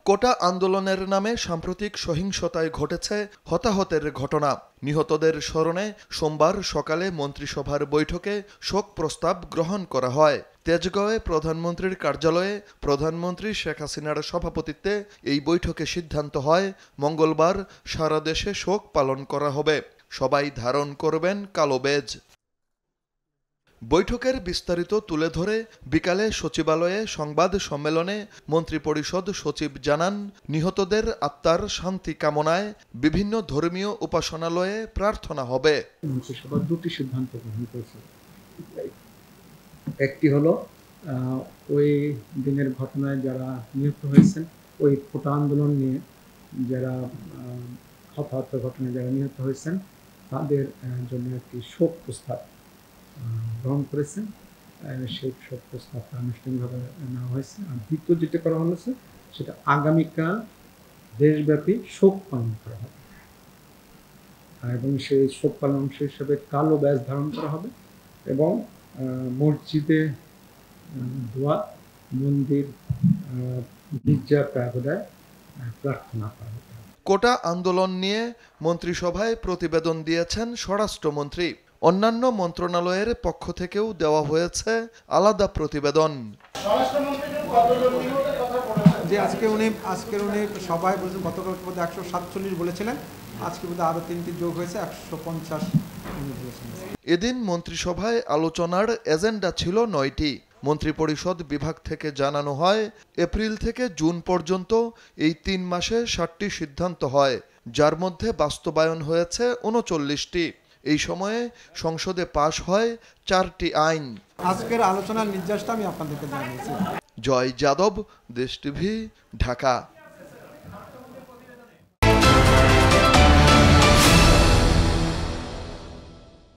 কোটা আন্দোলনের নামে সাম্প্রতিক সহিংসতায় ঘটেছে হতাহতের ঘটনা। নিহতদের স্মরণে সোমবার সকালে মন্ত্রিসভার বৈঠকে শোক প্রস্তাব গ্রহণ করা হয়। তেজগাঁওয়ে প্রধানমন্ত্রীর কার্যালয়ে প্রধানমন্ত্রী শেখ হাসিনার সভাপতিত্বে এই বৈঠকে সিদ্ধান্ত হয় মঙ্গলবার সারা দেশে শোক পালন করা হবে। সবাই ধারণ করবেন কালো বেজ। বৈঠকের বিস্তারিত তুলে ধরে বিকালে সচিবালয়ে সংবাদ সম্মেলনে মন্ত্রিপরিষদ সচিব জানান, নিহতদের আত্মার শান্তি কামনায় বিভিন্ন ধর্মীয় উপাসনালয়ে প্রার্থনা হবে। মন্ত্রিসভা দুটি সিদ্ধান্ত গ্রহণ করেছে। একটি হলো ওই দিনের ঘটনায় যারা নিহত হয়েছেন, ওই কোটা আন্দোলন নিয়ে যারা হতাহত ঘটনায় যারা নিহত হয়েছেন তাদের জন্য একটি শোক প্রস্তাব গ্রহণ করেছেন। সেই শোক প্রস্তাবটা আনুষ্ঠানিকভাবে নেওয়া হয়েছে। আর দ্বিতীয় যেটা করা হয়েছে সেটা আগামীকাল দেশব্যাপী শোক পালন করা হবে এবং সেই শোক পালন অংশ হিসেবে কালো ব্যাজ ধারণ করা হবে এবং মসজিদে দোয়া, মন্দির, গির্জা, প্যাগোডায় প্রার্থনা করা হবে। কোটা আন্দোলন নিয়ে মন্ত্রিসভায় প্রতিবেদন দিয়েছেন স্বরাষ্ট্রমন্ত্রী। অন্যান্য মন্ত্রণালয়ের পক্ষ থেকেও দেওয়া হয়েছে আলাদা প্রতিবেদন। যে আজকের উনি সবাই বলছেন, গতকাল 147 বলেছিলেন, আজকে বোধহয় আরো 3টি যোগ হয়েছে 150 বলেছেন। এদিন মন্ত্রিসভায় আলোচনার এজেন্ডা ছিল 9টি। মন্ত্রিপরিষদ বিভাগ থেকে জানানো হয়, এপ্রিল থেকে জুন পর্যন্ত এই 3 মাসে 60টি সিদ্ধান্ত হয়, যার মধ্যে বাস্তবায়ন হয়েছে 39টি। এই সময়ে সংসদে পাশ হয় 4টি আইন। আজকের আলোচনার নির্দেশটা আমি আপনাদেরকে জানিয়েছি। জয় যাদব, দেশ টিভি, ঢাকা।